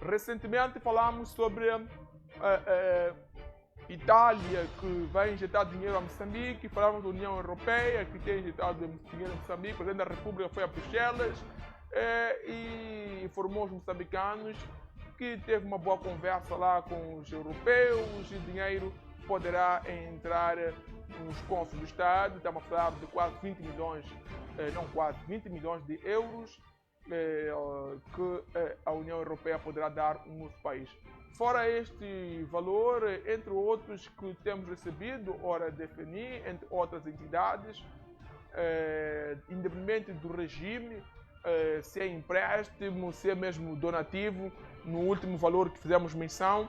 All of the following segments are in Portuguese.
Recentemente falamos sobre Itália, que vai injetar dinheiro a Moçambique, falamos da União Europeia, que tem injetado dinheiro a Moçambique, o presidente da República foi a Bruxelas e informou os moçambicanos que teve uma boa conversa lá com os europeus e dinheiro poderá entrar nos cofres do Estado. Estamos a falar de quase 20 milhões, 20 milhões de euros que a União Europeia poderá dar a um nosso país. Fora este valor, entre outros que temos recebido, ora DFNI, entre outras entidades, independente do regime, se é empréstimo, se é mesmo donativo, no último valor que fizemos menção,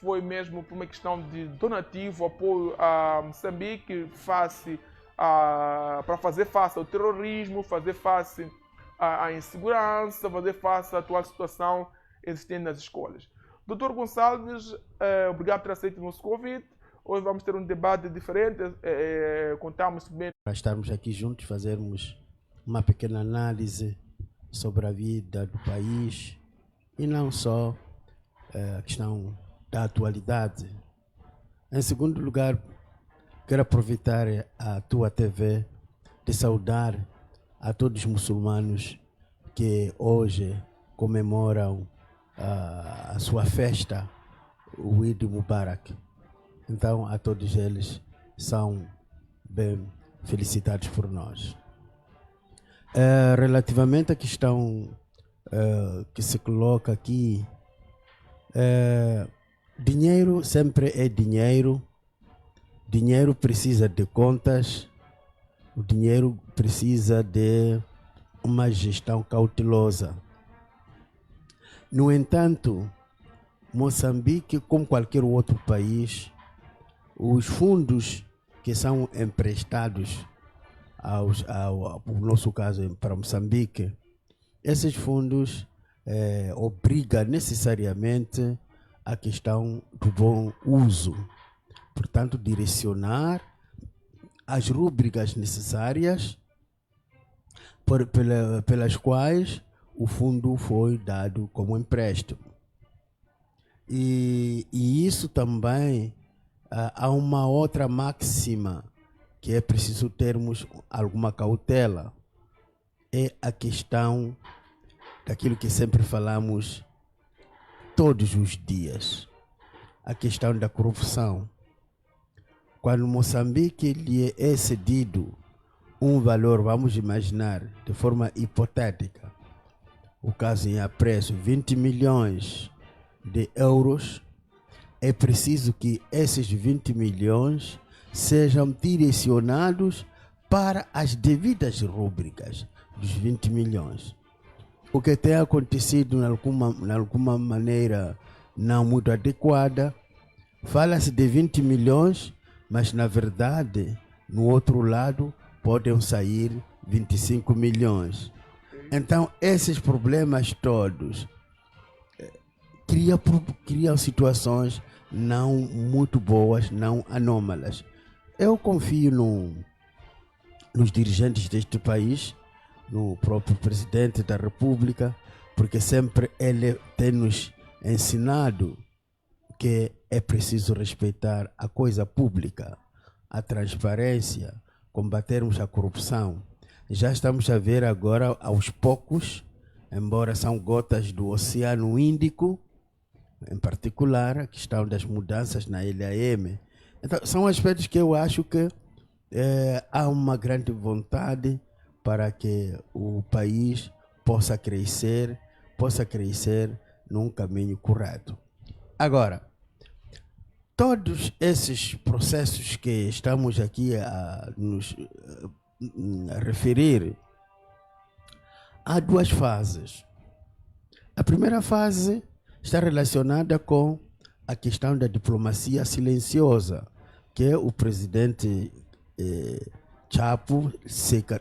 foi mesmo por uma questão de donativo, apoio a Moçambique para fazer face ao terrorismo, fazer face à insegurança, fazer face à atual situação existente nas escolas. Dr. Gonçalves, obrigado por ter aceito o nosso convite. Hoje vamos ter um debate diferente, contamos bem. Para estarmos aqui juntos, fazermos uma pequena análise sobre a vida do país e não só a questão da atualidade. Em segundo lugar, quero aproveitar a tua TV de saudar a todos os muçulmanos que hoje comemoram a sua festa, o Eid Mubarak. Então, a todos eles são bem felicitados por nós. Relativamente à questão que se coloca aqui, dinheiro sempre é dinheiro, dinheiro precisa de contas, o dinheiro precisa de uma gestão cautelosa. No entanto, Moçambique, como qualquer outro país, os fundos que são emprestados, no nosso caso para Moçambique, esses fundos obrigam necessariamente a questão do bom uso. Portanto, direcionar as rúbricas necessárias pelas quais o fundo foi dado como empréstimo. E isso também, há uma outra máxima que é preciso termos alguma cautela. É a questão daquilo que sempre falamos todos os dias, a questão da corrupção. Quando Moçambique lhe é cedido um valor, vamos imaginar, de forma hipotética, o caso em apreço, 20 milhões de euros, é preciso que esses 20 milhões sejam direcionados para as devidas rúbricas dos 20 milhões. O que tem acontecido de alguma maneira não muito adequada, fala-se de 20 milhões, mas na verdade, no outro lado, podem sair 25 milhões. Então, esses problemas todos criam situações não muito boas, não anômalas. Eu confio nos dirigentes deste país, no próprio presidente da República, porque sempre ele tem nos ensinado que é preciso respeitar a coisa pública, a transparência, combatermos a corrupção. Já estamos a ver agora, aos poucos, embora são gotas do Oceano Índico, em particular a questão das mudanças na Ilha M. Então, são aspectos que eu acho que há uma grande vontade para que o país possa crescer num caminho correto. Agora, todos esses processos que estamos aqui a nos referir, há duas fases. A primeira fase está relacionada com a questão da diplomacia silenciosa, que o presidente Chapo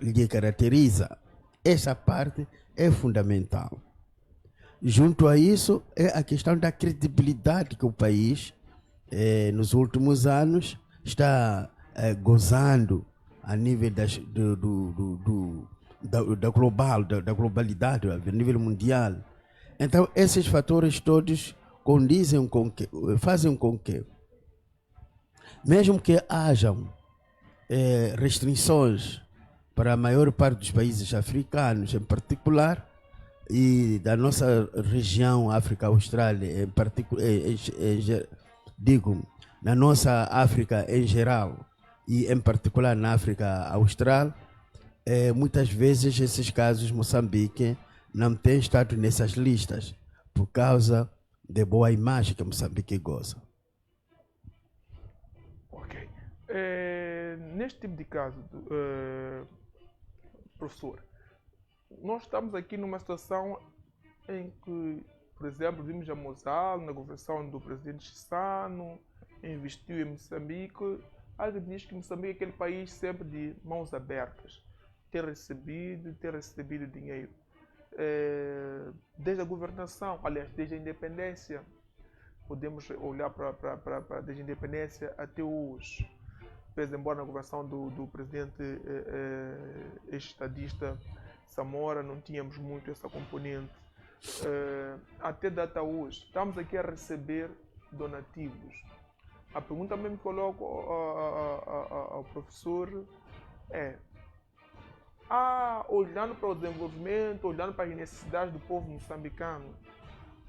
lhe caracteriza. Essa parte é fundamental. Junto a isso, é a questão da credibilidade que o país, nos últimos anos, está gozando a nível da globalidade, a nível mundial. Então, esses fatores todos condizem com que, fazem com que, mesmo que hajam restrições para a maior parte dos países africanos, em particular, e da nossa região África Austral, em particular, digo, na nossa África em geral e em particular na África Austral, muitas vezes esses casos Moçambique não tem estado nessas listas por causa da boa imagem que Moçambique goza. Ok. Neste tipo de caso, professor, nós estamos aqui numa situação em que, por exemplo, vimos a Mozal, na governação do presidente Chissano, investiu em Moçambique. Alguém diz que Moçambique é aquele país sempre de mãos abertas, ter recebido dinheiro. Desde a governação, aliás, desde a independência, podemos olhar para desde a independência até hoje. Pese embora na governação do presidente ex-estadista Samora não tínhamos muito essa componente, até data hoje, estamos aqui a receber donativos. A pergunta mesmo que coloco ao professor é: olhando para o desenvolvimento, olhando para as necessidades do povo moçambicano,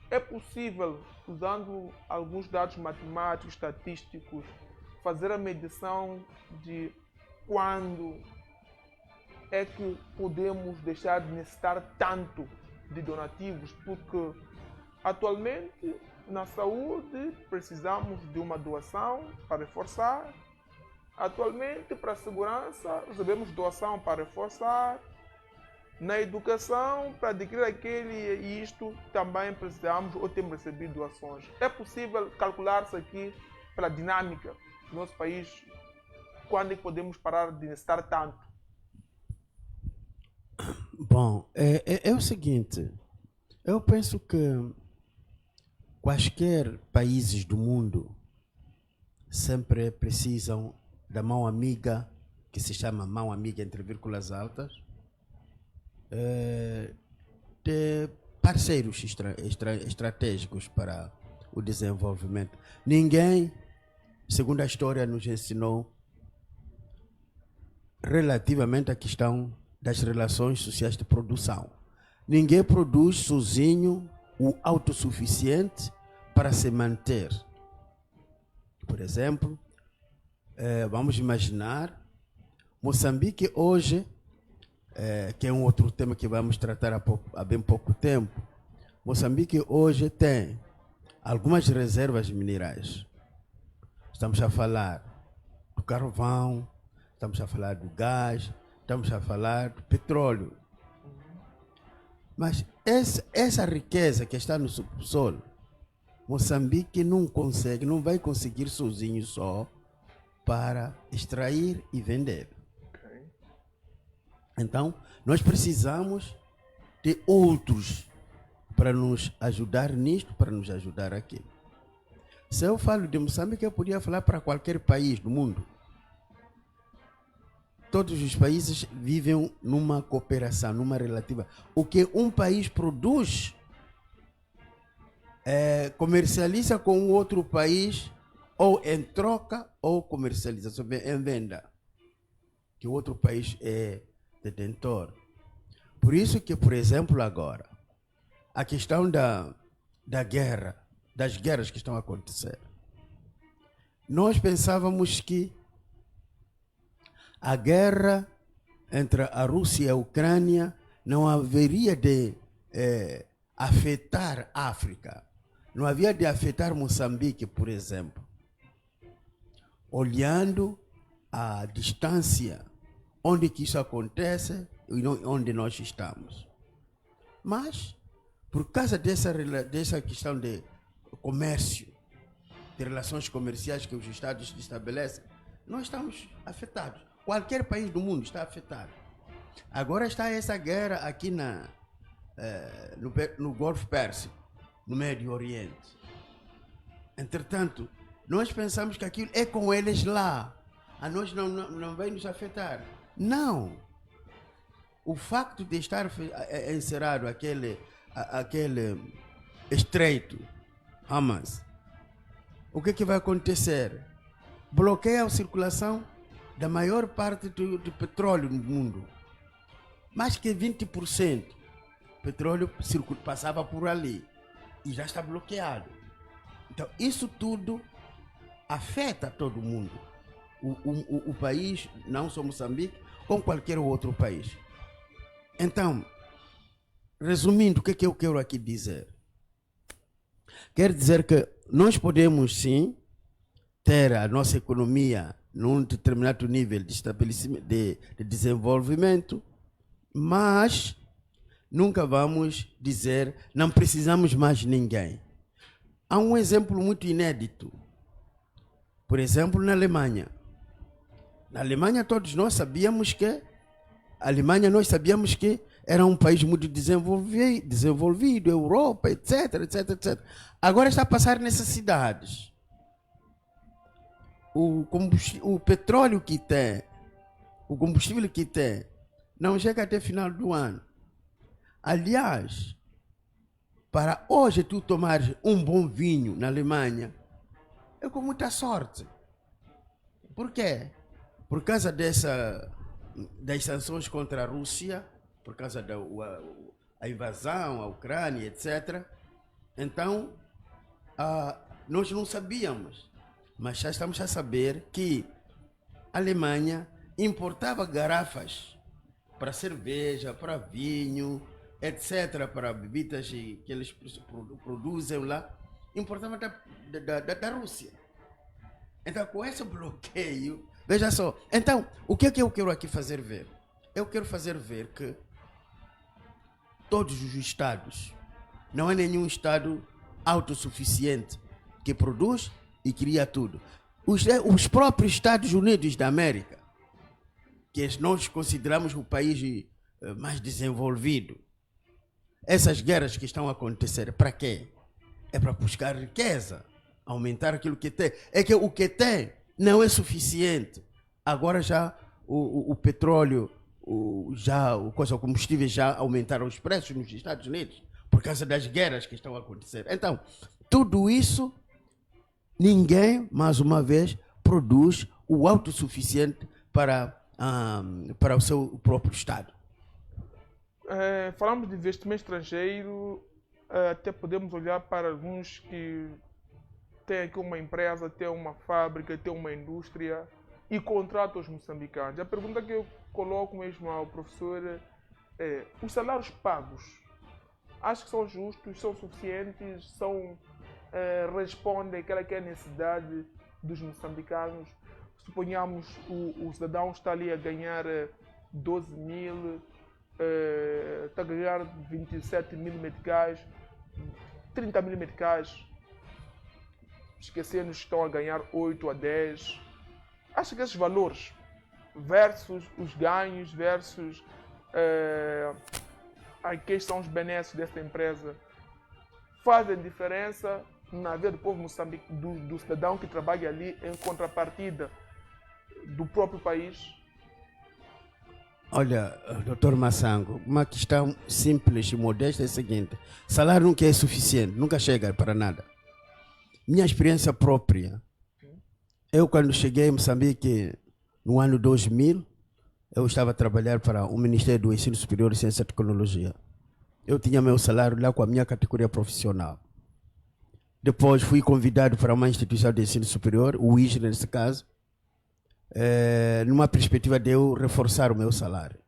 é possível, usando alguns dados matemáticos, estatísticos, fazer a medição de quando é que podemos deixar de necessitar tanto de donativos? Porque atualmente na saúde precisamos de uma doação para reforçar. Atualmente, para a segurança, recebemos doação para reforçar. Na educação, para adquirir aquele e isto, também precisamos ou temos recebido doações. É possível calcular-se aqui pela dinâmica do nosso país quando é que podemos parar de necessitar tanto? Bom, é o seguinte, eu penso que quaisquer países do mundo sempre precisam da mão amiga, que se chama mão amiga entre vírgulas altas, de parceiros estratégicos para o desenvolvimento. Ninguém, segundo a história nos ensinou, relativamente à questão das relações sociais de produção, ninguém produz sozinho o autossuficiente para se manter. Por exemplo, vamos imaginar Moçambique hoje, que é um outro tema que vamos tratar há bem pouco tempo. Moçambique hoje tem algumas reservas minerais. Estamos a falar do carvão, estamos a falar do gás, estamos a falar do petróleo. Mas essa riqueza que está no subsolo, Moçambique não consegue, não vai conseguir sozinho só para extrair e vender. Okay. Então, nós precisamos de outros para nos ajudar nisto, para nos ajudar aqui. Se eu falo de Moçambique, eu podia falar para qualquer país do mundo. Todos os países vivem numa cooperação, numa relativa. O que um país produz, comercializa com outro país, ou em troca, ou comercializa em venda, que o outro país é detentor. Por isso que, por exemplo, agora, a questão da guerra, das guerras que estão a acontecer, nós pensávamos que a guerra entre a Rússia e a Ucrânia não haveria de afetar a África. Não havia de afetar Moçambique, por exemplo. Olhando a distância onde que isso acontece e onde nós estamos. Mas, por causa dessa questão de comércio, de relações comerciais que os Estados estabelecem, nós estamos afetados. Qualquer país do mundo está afetado. Agora está essa guerra aqui no Golfo Pérsico, no Médio Oriente. Entretanto, nós pensamos que aquilo é com eles lá. A nós não vai nos afetar. Não. O facto de estar encerrado aquele estreito, Hamas, o que vai acontecer? Bloqueia a circulação da maior parte do petróleo no mundo. Mais que 20% do petróleo passava por ali e já está bloqueado. Então, isso tudo afeta todo mundo. O país, não só Moçambique, como qualquer outro país. Então, resumindo, o que eu quero aqui dizer? Quero dizer que nós podemos, sim, ter a nossa economia num determinado nível de estabelecimento, de desenvolvimento, mas nunca vamos dizer não precisamos mais de ninguém. Há um exemplo muito inédito. Por exemplo, na Alemanha. Na Alemanha todos nós sabíamos que era um país muito desenvolvido, Europa, etc, etc, etc. Agora está a passar necessidades. O petróleo que tem, o combustível que tem, não chega até final do ano. Aliás, para hoje tu tomares um bom vinho na Alemanha, é com muita sorte. Por quê? Por causa das sanções contra a Rússia, por causa da invasão à Ucrânia, etc. Então, nós não sabíamos, mas já estamos a saber que a Alemanha importava garrafas para cerveja, para vinho, etc., para bebidas que eles produzem lá, importava da Rússia. Então, com esse bloqueio, veja só. Então, o que é que eu quero aqui fazer ver? Eu quero fazer ver que todos os estados, não há nenhum estado autossuficiente que produz e cria tudo. Os próprios Estados Unidos da América, que nós consideramos o país mais desenvolvido, essas guerras que estão a acontecer, para quê? É para buscar riqueza, aumentar aquilo que tem. É que o que tem não é suficiente. Agora já o petróleo, o combustível já aumentaram os preços nos Estados Unidos por causa das guerras que estão a acontecer. Então, tudo isso, ninguém, mais uma vez, produz o autossuficiente para o seu próprio Estado. Falamos de investimento estrangeiro, até podemos olhar para alguns que têm aqui uma empresa, têm uma fábrica, têm uma indústria e contratam os moçambicanos. A pergunta que eu coloco mesmo ao professor é: os salários pagos, acho que são justos, são suficientes, respondem àquela que é a necessidade dos moçambicanos? Suponhamos o cidadão está ali a ganhar 12 mil, está a ganhar 27 mil meticais, 30 mil meticais, esquecendo que estão a ganhar 8 a 10. Acho que esses valores versus os ganhos, versus aqui são os benefícios desta empresa, fazem diferença na vida do povo moçambique, do cidadão que trabalha ali em contrapartida do próprio país? Olha, Dr. Massango, uma questão simples e modesta é a seguinte: salário nunca é suficiente, nunca chega para nada. Minha experiência própria, eu quando cheguei em Moçambique no ano 2000, eu estava a trabalhar para o Ministério do Ensino Superior e Ciência e Tecnologia. Eu tinha meu salário lá com a minha categoria profissional. Depois fui convidado para uma instituição de ensino superior, o ISRE nesse caso, numa perspectiva de eu reforçar o meu salário.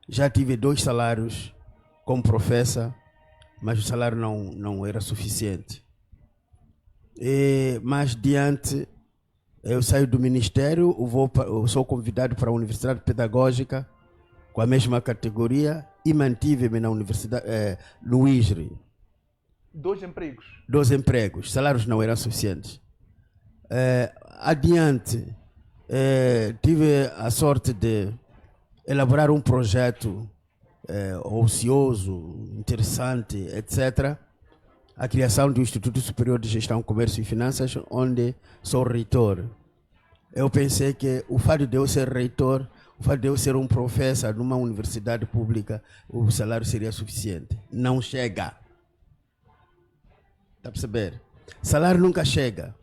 Já tive 2 salários como professor, mas o salário não era suficiente. Mais adiante, eu saio do Ministério, eu sou convidado para a Universidade Pedagógica, com a mesma categoria, e mantive-me na Universidade, no ISRE. 2 empregos? 2 empregos, salários não eram suficientes. Adiante, tive a sorte de elaborar um projeto ocioso, interessante, etc. A criação do Instituto Superior de Gestão, Comércio e Finanças, onde sou reitor. Eu pensei que o fato de eu ser reitor, o fato de eu ser um professor numa universidade pública, o salário seria suficiente. Não chega. Está a perceber? Salário nunca chega.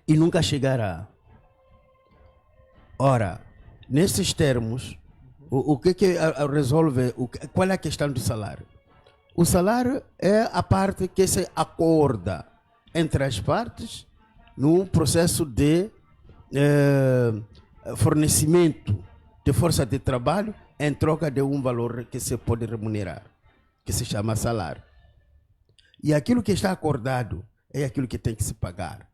E nunca chegará. Ora, nesses termos, o que resolve, qual é a questão do salário? O salário é a parte que se acorda entre as partes no processo de fornecimento de força de trabalho em troca de um valor que se pode remunerar, que se chama salário. E aquilo que está acordado é aquilo que tem que se pagar.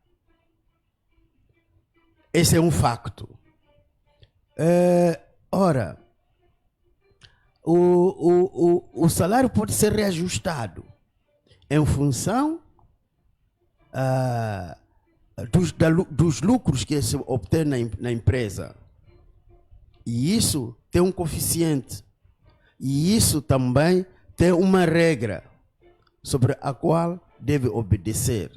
Esse é um facto. Ora, o salário pode ser reajustado em função dos lucros que se obtém na empresa. E isso tem um coeficiente. E isso também tem uma regra sobre a qual deve obedecer.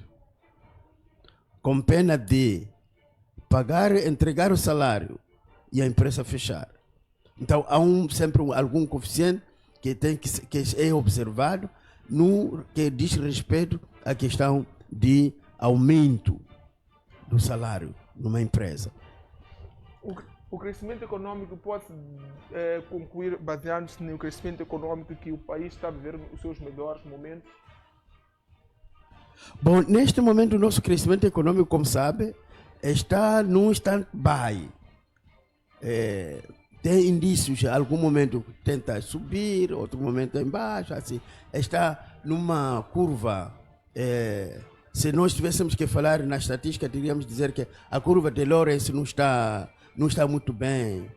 Com pena de entregar o salário e a empresa fechar. Então há sempre algum coeficiente que é observado no que diz respeito à questão de aumento do salário numa empresa. O crescimento econômico pode concluir baseando-se no crescimento econômico que o país está a viver nos seus melhores momentos? Bom, neste momento o nosso crescimento econômico, como sabe, está num stand-by. Tem indícios, algum momento tenta subir, outro momento embaixo, assim. Está numa curva. Se nós tivéssemos que falar na estatística, teríamos dizer que a curva de Lorenz não está muito bem.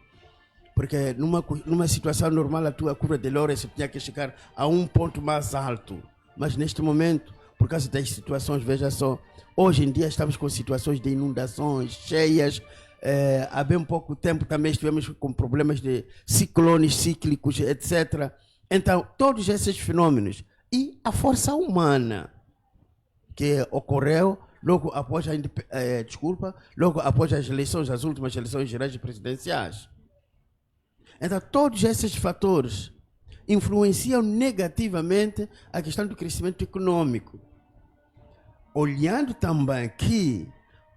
Porque numa situação normal, a curva de Lorenz tinha que chegar a um ponto mais alto. Mas neste momento, por causa das situações, veja só, hoje em dia estamos com situações de inundações, cheias. Há bem pouco tempo também estivemos com problemas de ciclones cíclicos, etc. Então, todos esses fenômenos e a força humana que ocorreu logo após as eleições, as últimas eleições gerais e presidenciais. Então, todos esses fatores influenciam negativamente a questão do crescimento econômico. Olhando também que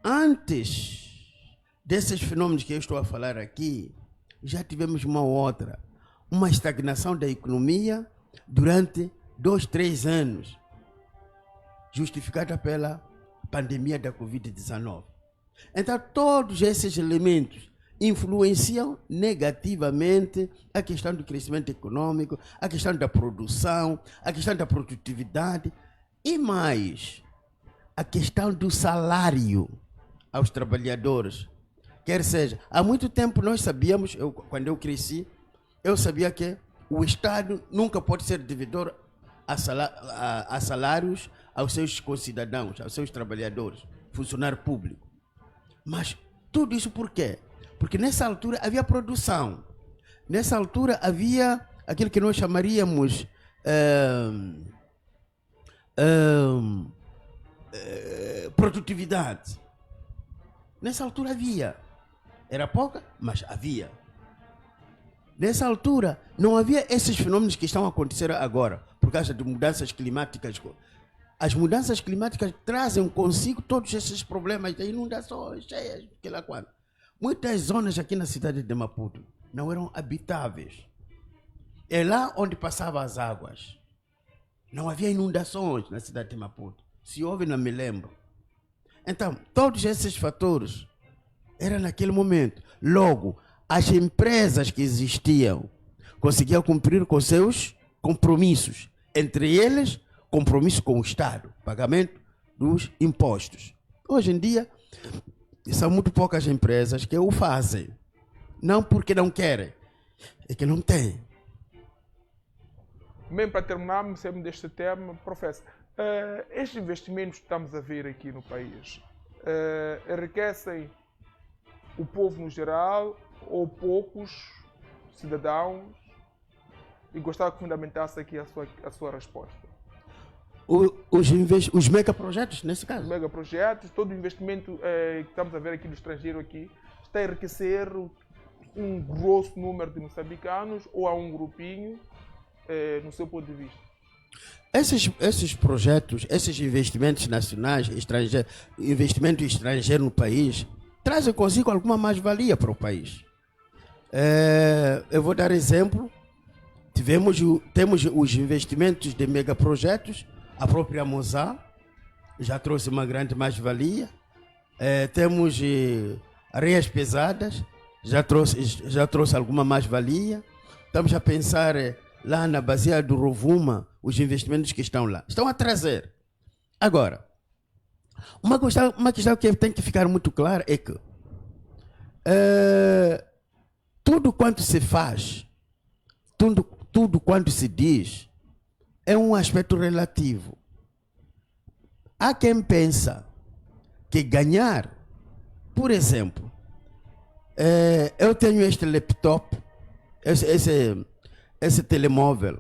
antes desses fenômenos que eu estou a falar aqui, já tivemos uma estagnação da economia durante 2, 3 anos, justificada pela pandemia da Covid-19. Então, todos esses elementos influenciam negativamente a questão do crescimento econômico, a questão da produção, a questão da produtividade e mais, a questão do salário aos trabalhadores. Quer seja, há muito tempo nós sabíamos, quando eu cresci, eu sabia que o Estado nunca pode ser devedor a salários aos seus concidadãos, aos seus trabalhadores, funcionário público. Mas tudo isso por quê? Porque nessa altura havia produção. Nessa altura havia aquilo que nós chamaríamos produtividade. Nessa altura havia. Era pouca, mas havia. Nessa altura não havia esses fenômenos que estão a acontecer agora, por causa de mudanças climáticas. As mudanças climáticas trazem consigo todos esses problemas de inundações, cheias, que lá quando. Muitas zonas aqui na cidade de Maputo não eram habitáveis. É lá onde passavam as águas. Não havia inundações na cidade de Maputo. Se houve, não me lembro. Então, todos esses fatores eram naquele momento. Logo, as empresas que existiam conseguiam cumprir com seus compromissos. Entre eles, compromisso com o Estado, pagamento dos impostos. Hoje em dia, são muito poucas empresas que o fazem. Não porque não querem, é que não têm. Bem, para terminarmos sempre deste tema, professor, estes investimentos que estamos a ver aqui no país enriquecem o povo no geral ou poucos cidadãos? E gostava que fundamentasse aqui a sua resposta. Os megaprojetos, nesse caso? Os megaprojetos, todo o investimento que estamos a ver aqui do estrangeiro aqui, está a enriquecer um grosso número de moçambicanos ou a um grupinho, no seu ponto de vista? Esses projetos, esses investimentos nacionais, estrangeiros, investimento estrangeiro no país, trazem consigo alguma mais-valia para o país. Eu vou dar exemplo. Temos os investimentos de megaprojetos, a própria Mozar já trouxe uma grande mais-valia. Temos areias pesadas, já trouxe alguma mais-valia. Estamos a pensar lá na Bacia do Rovuma, os investimentos que estão lá. Estão a trazer. Agora, uma questão que tem que ficar muito clara é que tudo quanto se faz, tudo quanto se diz, é um aspecto relativo. Há quem pensa que ganhar, por exemplo, eu tenho este laptop, esse telemóvel,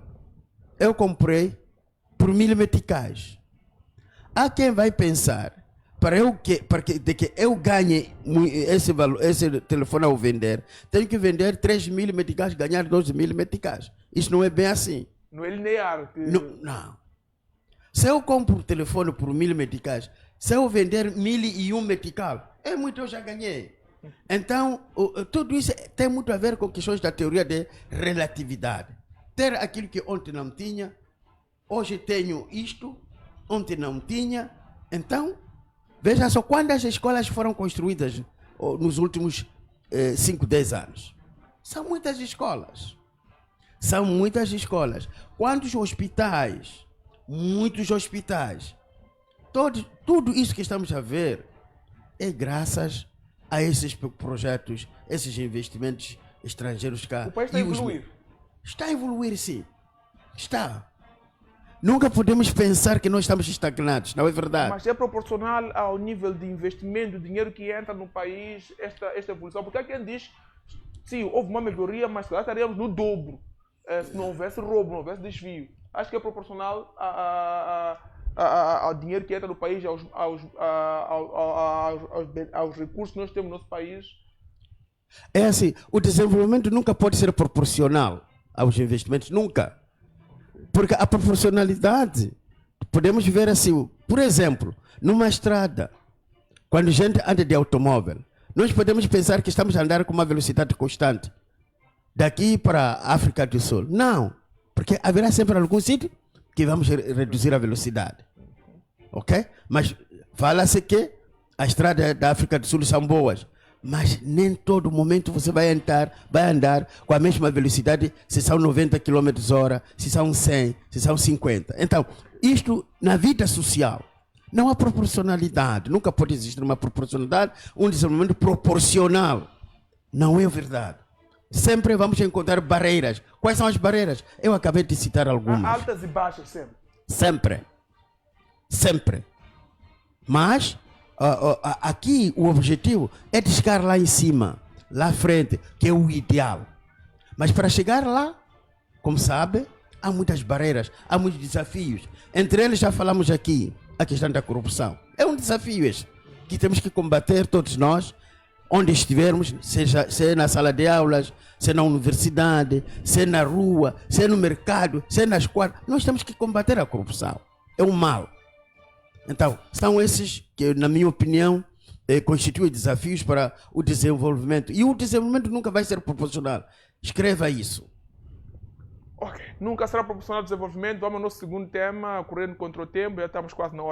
eu comprei por 1000 meticais. Há quem vai pensar, de que eu ganhe esse valor, esse telefone ao vender, tenho que vender 3.000 meticais, ganhar 12.000 meticais. Isso não é bem assim. Não é linear. Não. Se eu compro o telefone por 1000 meticais, se eu vender 1001 metical, é muito, eu já ganhei. Então, tudo isso tem muito a ver com questões da teoria de relatividade. Ter aquilo que ontem não tinha, hoje tenho isto, ontem não tinha. Então, veja só, quantas escolas foram construídas nos últimos 5, 10 anos? São muitas escolas. São muitas escolas. Quantos hospitais? Muitos hospitais. Tudo isso que estamos a ver é graças a esses projetos, esses investimentos estrangeiros cá. O país está a evoluir. Está a evoluir, sim. Está. Nunca podemos pensar que nós estamos estagnados, não é verdade? Mas é proporcional ao nível de investimento, do dinheiro que entra no país, esta evolução. Porque há quem diz, sim, houve uma melhoria, mas se calhar estaríamos no dobro, se não houvesse roubo, não houvesse desvio. Acho que é proporcional ao dinheiro que entra no país, aos recursos que nós temos no nosso país. É assim, o desenvolvimento nunca pode ser proporcional aos investimentos, nunca. Porque a proporcionalidade, podemos ver assim, por exemplo, numa estrada, quando a gente anda de automóvel, nós podemos pensar que estamos a andar com uma velocidade constante, daqui para a África do Sul. Não, porque haverá sempre algum sítio que vamos reduzir a velocidade. Ok? Mas fala-se que as estradas da África do Sul são boas, mas nem todo momento você vai andar com a mesma velocidade, se são 90 km/h, se são 100, se são 50. Então, isto na vida social, não há proporcionalidade, nunca pode existir uma proporcionalidade, um desenvolvimento proporcional. Não é verdade. Sempre vamos encontrar barreiras. Quais são as barreiras? Eu acabei de citar algumas. Há altas e baixas sempre. Sempre. Mas aqui o objetivo é de chegar lá em cima, lá à frente, que é o ideal. Mas para chegar lá, como sabe, há muitas barreiras, há muitos desafios. Entre eles já falamos aqui, a questão da corrupção. É um desafio este, que temos que combater todos nós, onde estivermos, seja na sala de aulas, seja na universidade, seja na rua, seja no mercado, seja nas quadras. Nós temos que combater a corrupção. É um mal. Então, são esses que, na minha opinião, constituem desafios para o desenvolvimento. E o desenvolvimento nunca vai ser proporcional. Escreva isso. Ok. Nunca será proporcional ao desenvolvimento. Vamos ao nosso segundo tema, correndo contra o tempo. Já estamos quase na hora.